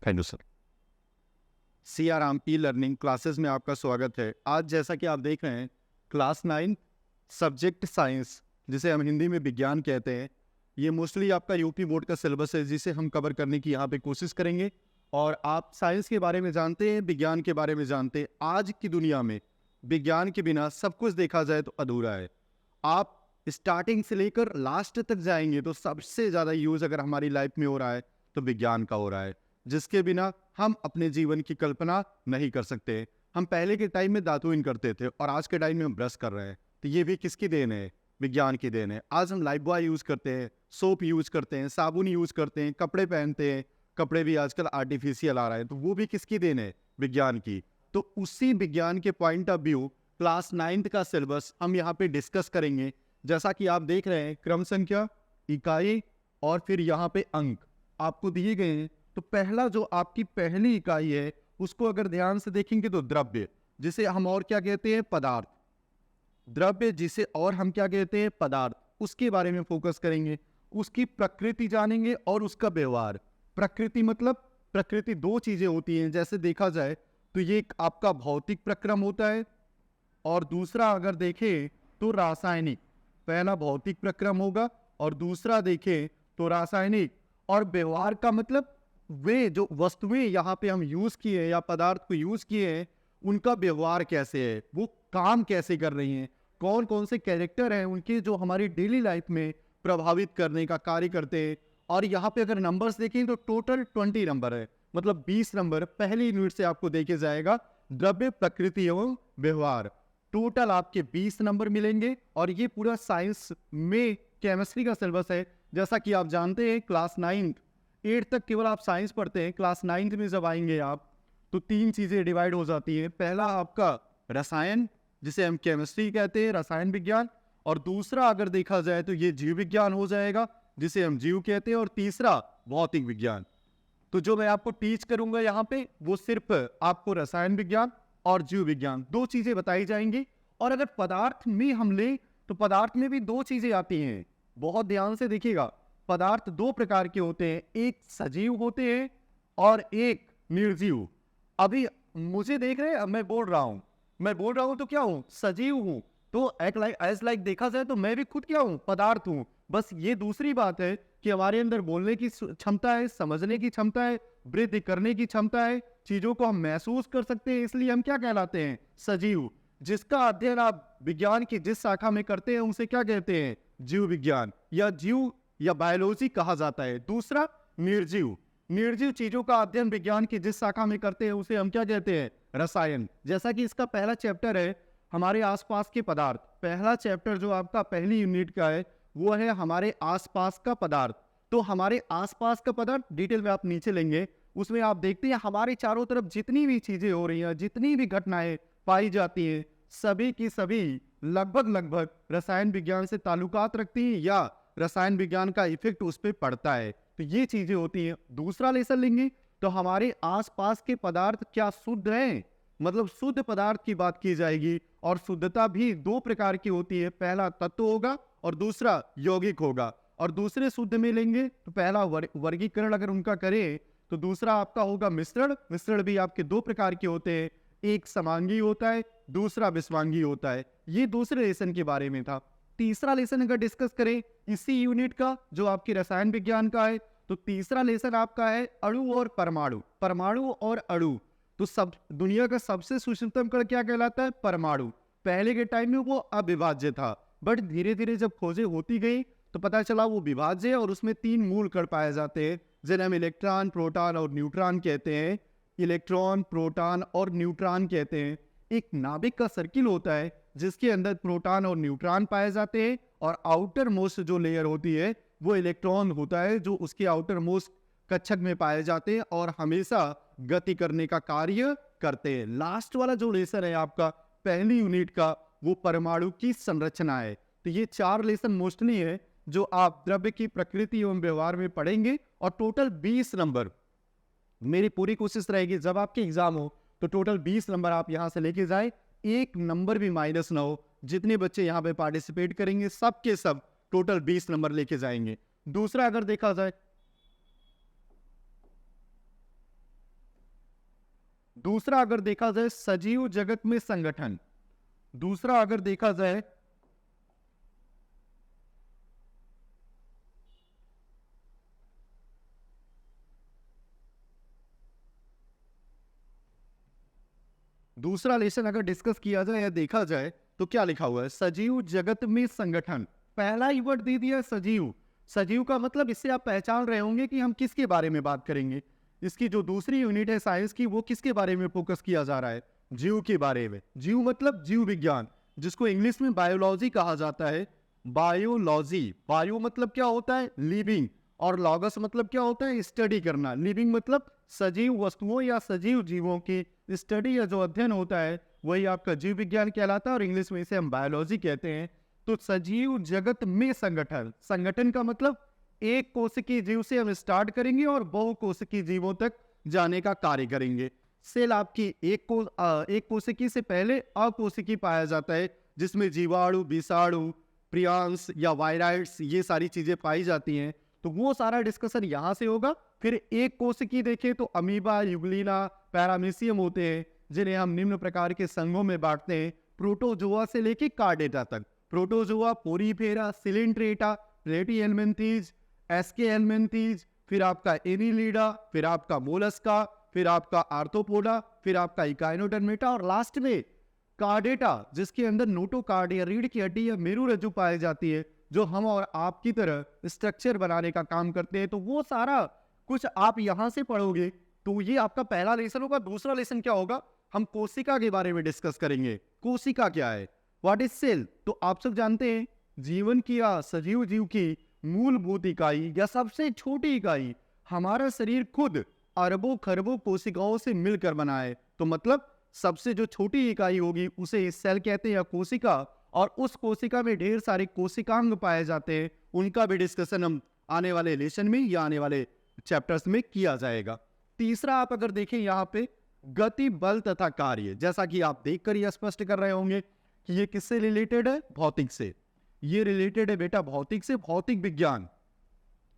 Thank you sir. CRM e learning classes में आपका स्वागत है। आज जैसा कि आप देख रहे हैं, क्लास 9 सब्जेक्ट साइंस, जिसे हम हिंदी में विज्ञान कहते हैं, ये मोस्टली आपका यूपी बोर्ड का सिलेबस है, जिसे हम कवर करने की यहाँ पे कोशिश करेंगे। और आप साइंस के बारे में जानते हैं, विज्ञान के बारे में जानते हैं। आज की दुनिया में विज्ञान के बिना सब कुछ देखा जाए तो अधूरा है। आप स्टार्टिंग से लेकर लास्ट तक जाएंगे तो सबसे ज़्यादा यूज़ अगर हमारी लाइफ में हो रहा है तो विज्ञान का हो रहा है, जिसके बिना हम अपने जीवन की कल्पना नहीं कर सकते। हम पहले के टाइम में दातुन करते थे और आज के टाइम में हम ब्रश कर रहे हैं, तो ये भी किसकी देन है? विज्ञान की देन है। आज हम लाइफ बॉय यूज़ करते हैं, सोप यूज़ करते हैं, साबुन यूज़ करते हैं, कपड़े पहनते हैं। कपड़े भी आजकल आर्टिफिशियल आ रहा है, तो वो भी किसकी देन है? विज्ञान की। तो उसी विज्ञान के point of view class 9th का सिलेबस हम यहाँ पे डिस्कस करेंगे। जैसा कि आप देख रहे हैं, क्रम संख्या, इकाई और फिर यहाँ पे अंक आपको दिए गए हैं। तो पहला जो आपकी पहली इकाई है, उसको अगर ध्यान से देखेंगे तो द्रव्य, जिसे हम और क्या कहते हैं? पदार्थ। द्रव्य जिसे और हम क्या कहते हैं? पदार्थ। उसके बारे में फोकस करेंगे, उसकी प्रकृति जानेंगे और उसका व्यवहार। प्रकृति मतलब, प्रकृति दो चीजें होती हैं जैसे देखा जाए तो ये एक आपका भौतिक प्रक्रम होता है और दूसरा अगर देखें तो रासायनिक। पहला भौतिक प्रक्रम होगा और दूसरा देखें तो रासायनिक। और व्यवहार का मतलब वे जो वस्तुएं यहाँ पे हम यूज किए हैं या पदार्थ को यूज किए हैं, उनका व्यवहार कैसे है, वो काम कैसे कर रही हैं, कौन कौन से कैरेक्टर हैं उनके जो हमारी डेली लाइफ में प्रभावित करने का कार्य करते हैं। और यहाँ पे अगर नंबर्स देखें तो टोटल 20 नंबर है, मतलब 20 नंबर पहली यूनिट से आपको देखे जाएगा। द्रव्य, प्रकृति एवं व्यवहार, टोटल आपके 20 नंबर मिलेंगे। और ये पूरा साइंस में केमिस्ट्री का सिलेबस है। जैसा कि आप जानते हैं, क्लास 9 8 तक केवल आप साइंस पढ़ते हैं। क्लास 9 में जब आएंगे आप तो तीन चीजें डिवाइड हो जाती हैं। पहला आपका रसायन, जिसे हम केमिस्ट्री कहते हैं, रसायन विज्ञान। और दूसरा अगर देखा जाए तो ये जीव विज्ञान हो जाएगा, जिसे हम जीव कहते हैं। और तीसरा भौतिक विज्ञान। तो जो मैं आपको टीच करूंगा यहाँ पे, वो सिर्फ आपको रसायन विज्ञान और जीव विज्ञान दो चीजें बताई जाएंगी। और अगर पदार्थ में हम ले तो पदार्थ में भी दो चीजें आती हैं, बहुत ध्यान से देखिएगा। पदार्थ दो प्रकार के होते हैं, एक सजीव होते हैं और एक निर्जीव। अभी मुझे देख रहे हैं, अब मैं बोल रहा हूं तो क्या हूं? सजीव हूं। तो एज लाइक देखा जाए तो मैं भी खुद क्या हूं? पदार्थ हूं। बस ये दूसरी बात है कि हमारे अंदर बोलने की क्षमता है, समझने की क्षमता है, वृद्धि करने की क्षमता है, चीजों को हम महसूस कर सकते हैं, इसलिए हम क्या कहलाते हैं? सजीव। जिसका अध्ययन आप विज्ञान की जिस शाखा में करते हैं उसे क्या कहते हैं? जीव विज्ञान या जीव या बायोलॉजी कहा जाता है। दूसरा निर्जीव। निर्जीव चीजों का अध्ययन विज्ञान की जिस शाखा में करते हैं उसे हम क्या कहते हैं? रसायन। जैसा कि इसका पहला चैप्टर है हमारे आसपास के पदार्थ। पहला चैप्टर जो आपका पहली यूनिट का है वो है हमारे आसपास का पदार्थ। तो हमारे आसपास का पदार्थ डिटेल में आप नीचे लेंगे, उसमें आप देखते हैं हमारे चारों तरफ जितनी भी चीजें हो रही हैं, जितनी भी घटनाएं पाई जाती हैं, सभी की सभी लगभग रसायन विज्ञान से ताल्लुकात रखती हैं या रसायन विज्ञान का इफेक्ट उस पर पड़ता है। तो ये चीजें होती हैं। दूसरा लेसन लेंगे तो हमारे आसपास के पदार्थ क्या शुद्ध हैं, मतलब शुद्ध पदार्थ की बात की जाएगी। और शुद्धता भी दो प्रकार की होती है, पहला तत्व होगा और दूसरा यौगिक होगा। और दूसरे शुद्ध में लेंगे तो पहला वर्गीकरण अगर उनका करें तो दूसरा आपका होगा मिश्रण। मिश्रण भी आपके दो प्रकार के होते हैं, एक समांगी होता है, दूसरा विषमांगी होता है। ये दूसरे लेसन के बारे में था। तीसरा लेसन अगर डिस्कस करें इसी यूनिट का जो आपकी रसायन विज्ञान का है, तो तीसरा लेसन आपका है अणु और परमाणु। परमाणु और अणु, तो सब दुनिया का सबसे सूक्ष्मतम कण क्या कहलाता है? परमाणु। पहले के टाइम में वो अविभाज्य था, बट धीरे धीरे जब खोजें होती गई तो पता चला वो विभाज्य है और उसमें तीन मूल कण पाए जाते हैं, जिन्हें हम इलेक्ट्रॉन, प्रोटॉन और न्यूट्रॉन कहते हैं। इलेक्ट्रॉन, प्रोटॉन और न्यूट्रॉन कहते हैं। एक नाभिक का सर्किल होता है जिसके अंदर प्रोटॉन और न्यूट्रॉन पाए जाते हैं और आउटर मोस्ट जो लेयर होती है वो इलेक्ट्रॉन होता है, जो उसके आउटर मोस्ट कक्षक में पाए जाते हैं और हमेशा गति करने का कार्य करते हैं। लास्ट वाला जो लेसन है आपका पहली यूनिट का, वो परमाणु की संरचना है। तो ये चार लेसन मोस्टली है जो आप द्रव्य की प्रकृति एवं व्यवहार में पढ़ेंगे। और टोटल 20 नंबर, मेरी पूरी कोशिश रहेगी जब आपके एग्जाम हो तो टोटल 20 नंबर आप यहां से लेके जाए, एक नंबर भी माइनस ना हो। जितने बच्चे यहाँ पे पार्टिसिपेट करेंगे सब के सब टोटल 20 नंबर लेके जाएंगे। दूसरा अगर देखा जाए दूसरा अगर देखा जाए सजीव जगत में संगठन, दूसरा अगर देखा जाए दूसरा लेसन अगर डिस्कस किया जाए या देखा जाए तो क्या लिखा हुआ है, सजीव जगत में संगठन। पहला ही वर्ड दे दिया सजीव। सजीव का मतलब इससे आप पहचान रहे होंगे कि हम किसके बारे में बात करेंगे। इसकी जो दूसरी यूनिट है साइंस की, वो किसके बारे में फोकस किया जा रहा है, जीव के बारे में। जीव मतलब जीव विज्ञान, जिसको इंग्लिश में बायोलॉजी कहा जाता है। बायोलॉजी, बायो मतलब क्या होता है, लिविंग, और लॉगस मतलब क्या होता है, स्टडी करना। लिविंग मतलब सजीव वस्तुओं या सजीव जीवों की स्टडी या जो अध्ययन होता है वही आपका जीव विज्ञान कहलाता है, और इंग्लिश में इसे हम बायोलॉजी कहते हैं। तो सजीव जगत में संगठन, संगठन का मतलब एक कोशिकीय जीव से हम स्टार्ट करेंगे और बहुकोशिकीय जीवों तक जाने का कार्य करेंगे। सेल आपकी एक कोशिकी से पहले अकोशिकीय पाया जाता है, जिसमें जीवाणु, विषाणु, प्रियांश या वायराइड्स, ये सारी चीजें पाई जाती हैं। तो वो सारा डिस्कशन यहाँ से होगा। फिर एक कोशिकी देखें तो अमीबा, यूग्लिना, पैरामीशियम होते हैं, जिन्हें हम निम्न प्रकार के संघों में बांटते हैं, प्रोटोजोआ से लेके कार्डेटा तक। प्रोटोजोआ, पोरीफेरा, सिलेंट्रेटा, प्लेटीहेल्मिन्थीज, एस्केहेल्मिन्थीज, फिर आपका एनिलीडा, फिर आपका मोलस्का, फिर आपका आर्थ्रोपोडा, फिर आपका इकाइनोडर्मेटा, और लास्ट में कार्डेटा, जिसके अंदर नोटोकार्ड या रीढ़ की हड्डी या मेरुरज्जु पाई जाती है, जो हम और आपकी तरह स्ट्रक्चर बनाने का काम करते हैं। तो वो सारा कुछ आप यहां से पढ़ोगे। तो ये आपका पहला लेसन होगा। दूसरा लेसन क्या होगा, हम कोशिका के बारे में डिस्कस करेंगे। कोशिका क्या है, व्हाट इज सेल। तो आप सब जानते हैं जीवन की या सजीव जीव की मूलभूत इकाई या सबसे छोटी इकाई हमारा शरीर खुद अरबों खरबों कोशिकाओं से मिलकर बना है। तो मतलब सबसे जो छोटी इकाई होगी उसे सेल कहते हैं या कोशिका, और उस कोशिका में ढेर सारे कोशिकांग पाए जाते हैं। उनका भी डिस्कशन हम आने वाले लेसन में या आने वाले चैप्टर्स में किया जाएगा। तीसरा आप अगर देखें यहाँ पे गति, बल तथा कार्य, जैसा कि आप देखकर ही स्पष्ट कर रहे होंगे कि ये किससे रिलेटेड है, भौतिक से। ये रिलेटेड है बेटा भौतिक से, भौतिक विज्ञान।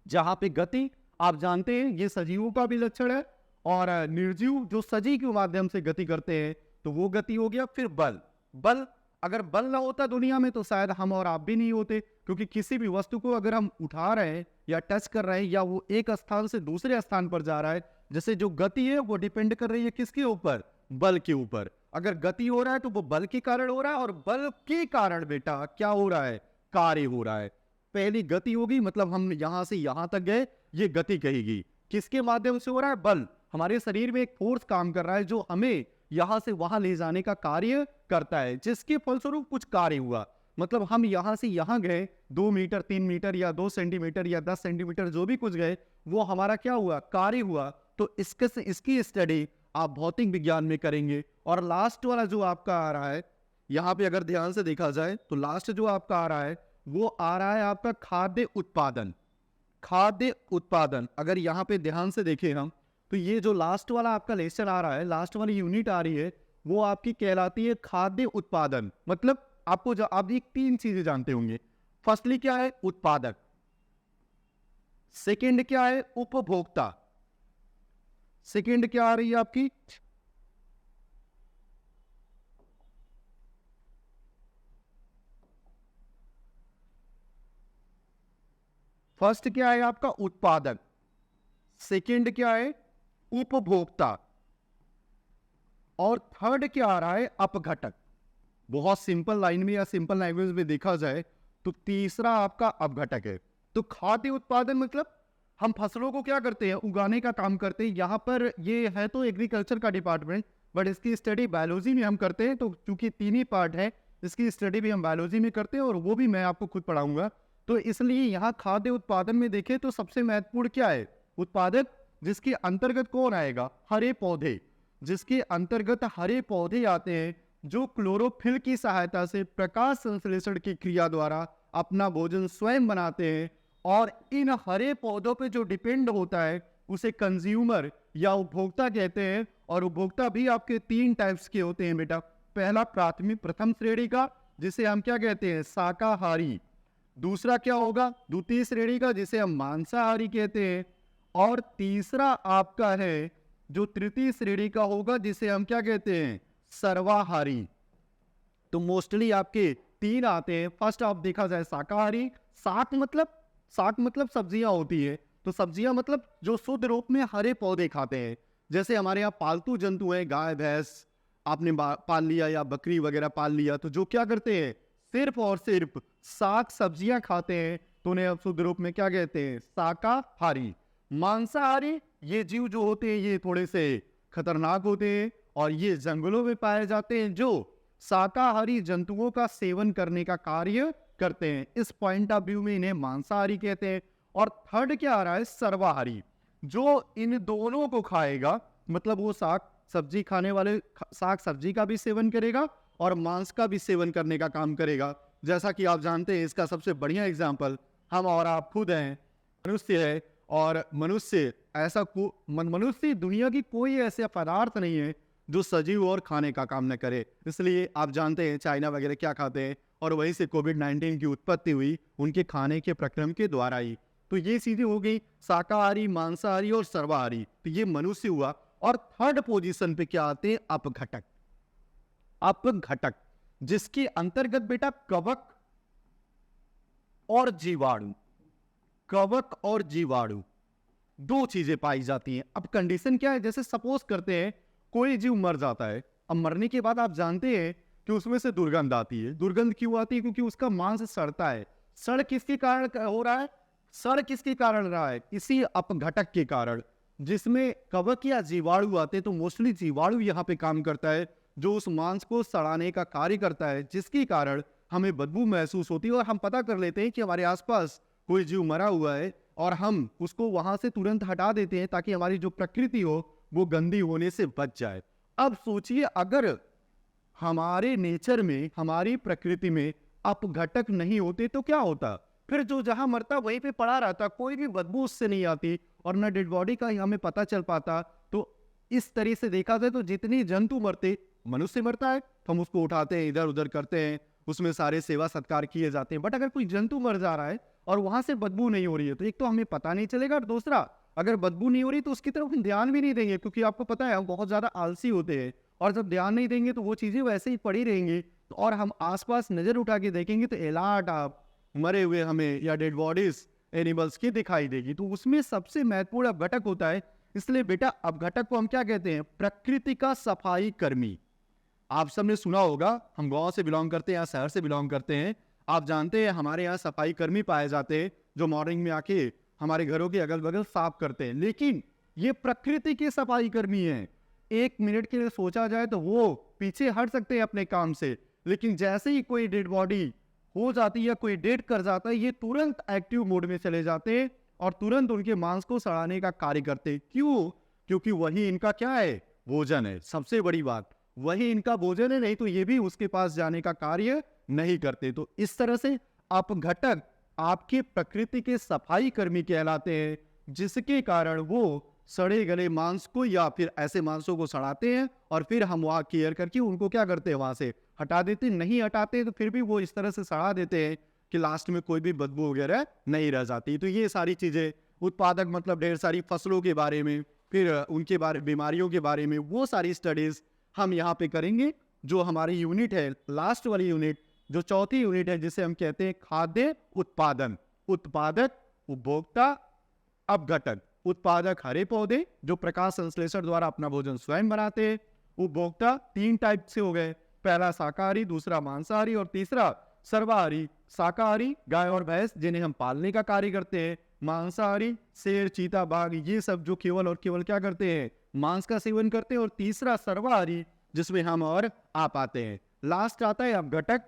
जहां पे गति आप जानते हैं ये सजीवों का भी लक्षण है, और निर्जीव जो सजीव के माध्यम से गति करते हैं तो वो गति हो गया। फिर बल, बल अगर बल ना होता दुनिया में तो शायद हम और आप भी नहीं होते, क्योंकि किसी भी वस्तु को अगर हम उठा रहे हैं या टच कर रहे हैं या वो एक स्थान से दूसरे स्थान पर जा रहा है, जैसे जो गति है वो डिपेंड कर रही है किसके ऊपर, बल के ऊपर। अगर गति हो रहा है तो वो बल के कारण हो रहा है, और बल के कारण बेटा क्या हो रहा है, कार्य हो रहा है। पहली गति होगी, मतलब हम यहां से यहां तक गए, ये गति कहेगी। किसके माध्यम से हो रहा है, बल। हमारे शरीर में एक फोर्स काम कर रहा है जो हमें यहां से वहां ले जाने का कार्य करता है, जिसके फलस्वरूप कुछ कार्य हुआ। मतलब हम यहां से यहां गए 2 मीटर, 3 मीटर या 2 सेंटीमीटर या 10 सेंटीमीटर, जो भी कुछ गए, वो हमारा क्या हुआ, कार्य हुआ। तो इसकी स्टडी आप भौतिक विज्ञान में करेंगे। और लास्ट वाला जो आपका आ रहा है, यहां पे अगर ध्यान से देखा जाए तो लास्ट जो आपका आ रहा है वो आ रहा है आपका खाद्य उत्पादन। खाद्य उत्पादन अगर यहां पे ध्यान से देखें हम, तो ये जो लास्ट वाला आपका लेसन आ रहा है, लास्ट वाली यूनिट आ रही है, वो आपकी कहलाती है खाद्य उत्पादन। मतलब आपको जो आप ये 3 चीजें जानते होंगे। फर्स्टली क्या है, उत्पादक। सेकंड क्या है, उपभोक्ता। सेकंड क्या आ रही है आपकी, फर्स्ट क्या है आपका, उत्पादक। सेकंड क्या है, उपभोक्ता। और थर्ड क्या आ रहा है, अपघटक। बहुत सिंपल लाइन में या सिंपल लैंग्वेज में देखा जाए तो तीसरा आपका अपघटक है। तो खाद्य उत्पादन मतलब हम फसलों को क्या करते हैं, उगाने का काम करते हैं। यहां पर ये है तो एग्रीकल्चर का डिपार्टमेंट, बट इसकी स्टडी बायोलॉजी में हम करते हैं। तो चूंकि 3 ही पार्ट है, इसकी स्टडी भी हम बायोलॉजी में करते हैं, और वो भी मैं आपको खुद पढ़ाऊंगा। तो इसलिए यहाँ खाद्य उत्पादन में देखें तो सबसे महत्वपूर्ण क्या है, उत्पादक, जिसके अंतर्गत कौन आएगा, हरे पौधे। जिसके अंतर्गत हरे पौधे आते हैं, जो क्लोरोफिल की सहायता से प्रकाश संश्लेषण की क्रिया द्वारा अपना भोजन स्वयं बनाते हैं। और इन हरे पौधों पे जो डिपेंड होता है उसे कंज्यूमर या उपभोक्ता कहते हैं। और उपभोक्ता भी आपके 3 टाइप्स के होते हैं बेटा। पहला प्राथमिक प्रथम श्रेणी का, जिसे हम क्या कहते हैं, शाकाहारी। दूसरा क्या होगा, द्वितीय श्रेणी का, जिसे हम मांसाहारी कहते हैं। और तीसरा आपका है जो तृतीय श्रेणी का होगा जिसे हम क्या कहते हैं, सर्वाहारी। तो मोस्टली आपके तीन आते हैं। फर्स्ट आप देखा जाए शाकाहारी, शाक मतलब सब्जियां होती है, तो सब्जियां मतलब जो शुद्ध रूप में हरे पौधे खाते हैं। जैसे हमारे यहाँ पालतू जंतु हैं, गाय भैंस आपने पाल लिया या बकरी वगैरह पाल लिया, तो जो क्या करते हैं, सिर्फ और सिर्फ साग सब्जियां खाते हैं, तो उन्हें अब शुद्ध रूप में क्या कहते हैं, शाकाहारी। मांसाहारी ये जीव जो होते हैं ये थोड़े से खतरनाक होते हैं और ये जंगलों में पाए जाते हैं, जो शाकाहारी जंतुओं का सेवन करने का कार्य करते हैं। इस पॉइंट ऑफ व्यू में इन्हें मांसाहारी कहते हैं। और थर्ड क्या आ रहा है, सर्वाहारी, जो इन दोनों को खाएगा, मतलब वो साग सब्जी खाने वाले साग सब्जी का भी सेवन करेगा और मांस का भी सेवन करने का काम करेगा। जैसा कि आप जानते हैं, इसका सबसे बढ़िया एग्जाम्पल हम और आप खुद हैं, मनुष्य है। और मनुष्य दुनिया की कोई ऐसा पदार्थ नहीं है जो सजीव और खाने का काम न करे। इसलिए आप जानते हैं चाइना वगैरह क्या खाते हैं, और वहीं से कोविड-19 की उत्पत्ति हुई उनके खाने के प्रक्रम के द्वारा ही। तो ये चीजें हो गई शाकाहारी, मांसाहारी और सर्वाहारी, तो ये मनुष्य हुआ। और थर्ड पोजीशन पे क्या आते हैं, अपघटक। अपघटक जिसके अंतर्गत बेटा कवक और जीवाणु, कवक और जीवाणु दो चीजें पाई जाती हैं। अब कंडीशन क्या है, जैसे सपोज करते हैं कोई जीव मर जाता है, अब मरने के बाद आप जानते हैं कि उसमें से दुर्गंध आती है। दुर्गंध क्यों आती है, क्योंकि उसका मांस सड़ता है। सड़ किसके कारण हो रहा है, सड़ किसके कारण रहा है, इसी अपघटक के कारण। जिसमें कवक या जीवाणु आते हैं, तो मोस्टली जीवाणु यहाँ पे काम करता है, जो उस मांस को सड़ाने का कार्य करता है, जिसके कारण हमें बदबू महसूस होती है और हम पता कर लेते हैं कि हमारे आसपास कोई जीव मरा हुआ है और हम उसको वहां से तुरंत हटा देते हैं ताकि हमारी जो प्रकृति हो वो गंदी होने से बच जाए। अब सोचिए अगर हमारे नेचर में, हमारी प्रकृति में अपघटक नहीं होते तो क्या होता, फिर जो जहां मरता वहीं पे पड़ा रहता, कोई भी बदबू उससे नहीं आती और न डेड बॉडी का हमें पता चल पाता। तो इस तरह से देखा जाए तो जितनी जंतु मरते, मनुष्य मरता है तो हम उसको उठाते हैं, इधर उधर करते हैं, उसमें सारे सेवा सत्कार किए जाते हैं। बट अगर कोई जंतु मर जा रहा है और वहां से बदबू नहीं हो रही है, तो एक तो हमें पता नहीं चलेगा, और दूसरा अगर बदबू नहीं हो रही तो उसकी तरफ हम ध्यान भी नहीं देंगे, क्योंकि आपको पता है हम बहुत ज्यादा आलसी होते हैं, और जब ध्यान नहीं देंगे तो वो चीजें वैसे ही पड़ी रहेंगी। तो और हम आसपास नजर उठा के देखेंगे तो एलाट आप मरे हुए हमें या डेड बॉडीज एनिमल्स की दिखाई देगी। तो उसमें सबसे महत्वपूर्ण अपघटक होता है। इसलिए बेटा अपघटक को हम क्या कहते हैं, प्रकृति का सफाई कर्मी। आप सबने सुना होगा, हम गांव से बिलोंग करते हैं या शहर से बिलोंग करते हैं, आप जानते हैं हमारे यहाँ सफाई कर्मी पाए जाते हैं, जो मॉर्निंग में आके हमारे घरों के अगल बगल साफ करते हैं। लेकिन ये प्रकृति के सफाई कर्मी हैं। एक मिनट के लिए सोचा जाए तो वो पीछे हट सकते हैं अपने काम से, लेकिन जैसे ही कोई डेड बॉडी हो जाती है या कोई डेड कर जाता है, ये तुरंत एक्टिव मोड में चले जाते हैं और तुरंत उनके मांस को सड़ाने का कार्य करते हैं। क्यों, क्योंकि वही इनका क्या है, भोजन है। सबसे बड़ी बात, वही इनका भोजन है, नहीं तो ये भी उसके पास जाने का कार्य नहीं करते। तो इस तरह से अपघटक आपके प्रकृति के सफाई कर्मी कहलाते हैं, जिसके कारण वो सड़े गले मांस को या फिर ऐसे मांसों को सड़ाते हैं और फिर हम वहां केयर करके उनको क्या करते हैं, वहां से हटा देते हैं। नहीं हटाते तो फिर भी वो इस तरह से सड़ा देते हैं कि लास्ट में कोई भी बदबू वगैरह नहीं रह जाती। तो ये सारी चीजें, उत्पादक मतलब ढेर सारी फसलों के बारे में, फिर उनके बारे बीमारियों के बारे में, वो सारी स्टडीज हम यहाँ पे करेंगे। जो हमारी यूनिट है, लास्ट वाली यूनिट, जो चौथी यूनिट है, जिसे हम कहते हैं खाद्य उत्पादन। उत्पादक, उपभोक्ता, अपघटक। उत्पादक हरे पौधे जो प्रकाश संश्लेषण द्वारा अपना भोजन स्वयं बनाते हैं। उपभोक्ता तीन टाइप से हो गए, पहला शाकाहारी, दूसरा मांसाहारी और तीसरा सर्वाहारी। शाकाहारी गाय और भैंस जिन्हें हम पालने का कार्य करते हैं। मांसाहारी शेर, चीता, बाघ, ये सब जो केवल और केवल क्या करते हैं, मांस का सेवन करते हैं। और तीसरा सर्वाहारी, जिसमें हम और आप आते हैं। लास्ट आता है अपघटक,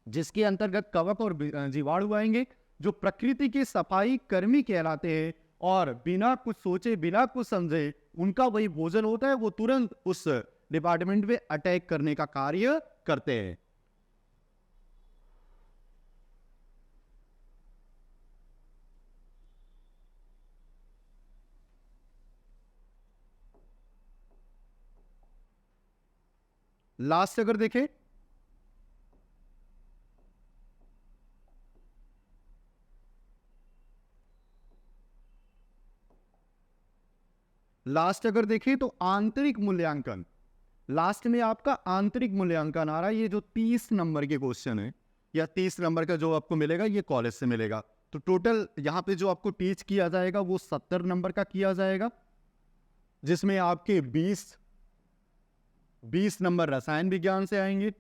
जिसके अंतर्गत कवक और जीवाणु आएंगे, जो प्रकृति के सफाई कर्मी कहलाते हैं और बिना कुछ सोचे, बिना कुछ समझे उनका वही भोजन होता है, वो तुरंत उस डिपार्टमेंट में अटैक करने का कार्य करते हैं। लास्ट अगर देखें, लास्ट अगर देखें तो आंतरिक मूल्यांकन, लास्ट में आपका आंतरिक मूल्यांकन आ रहा है। ये जो 30 नंबर के क्वेश्चन है या 30 नंबर का जो आपको मिलेगा ये कॉलेज से मिलेगा। तो टोटल यहाँ पे जो आपको टीच किया जाएगा वो 70 नंबर का किया जाएगा, जिसमें आपके 20 नंबर रसायन विज्ञान से आएंगे,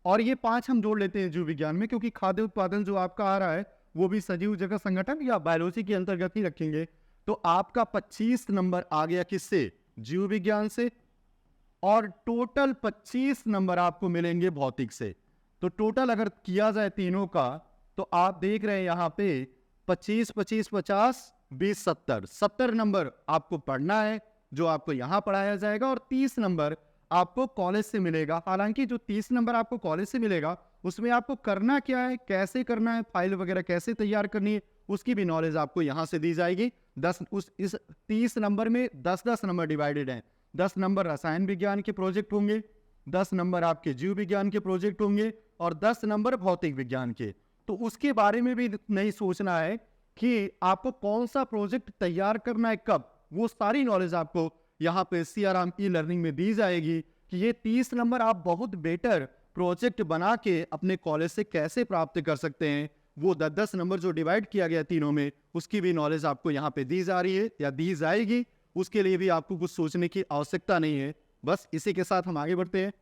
और ये 5 हम जोड़ लेते हैं जीव विज्ञान में, क्योंकि खाद्य उत्पादन जो आपका आ रहा है वो भी सजीव जगत संगठन या बायोलॉजी के अंतर्गत ही रखेंगे। तो आपका 25 नंबर आ गया किससे? जीव विज्ञान से, और टोटल 25 नंबर आपको मिलेंगे भौतिक से। तो टोटल अगर किया जाए तीनों का तो आप देख रहे हैं यहाँ पे 25 25 50 20 70 70 नंबर आपको पढ़ना है जो आपको यहाँ पढ़ाया जाएगा, और 30 नंबर आपको कॉलेज से मिलेगा। हालांकि जो 30 नंबर आपको कॉलेज से मिलेगा उसमें आपको करना क्या है, कैसे करना है, फाइल वगैरह कैसे तैयार करनी है, उसकी भी नॉलेज आपको यहाँ से दी जाएगी। इस 30 नंबर में 10-10 नंबर डिवाइडेड हैं। 10 नंबर रसायन विज्ञान के प्रोजेक्ट होंगे, 10 नंबर आपके जीव विज्ञान के प्रोजेक्ट होंगे, और 10 नंबर भौतिक विज्ञान के। तो उसके बारे में भी नहीं सोचना है कि आपको कौन सा प्रोजेक्ट तैयार करना है कब, वो सारी नॉलेज आपको यहाँ पे सीआरएम ई लर्निंग में दी जाएगी कि ये 30 नंबर आप बहुत बेटर प्रोजेक्ट बना के अपने कॉलेज से कैसे प्राप्त कर सकते हैं। वो 10-10 नंबर जो डिवाइड किया गया तीनों में, उसकी भी नॉलेज आपको यहाँ पे दी जा रही है या दी जाएगी। उसके लिए भी आपको कुछ सोचने की आवश्यकता नहीं है। बस इसी के साथ हम आगे बढ़ते हैं।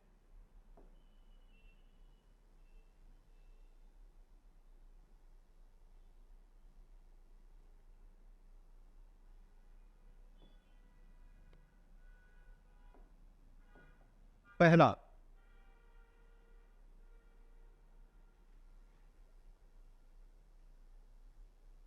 पहला,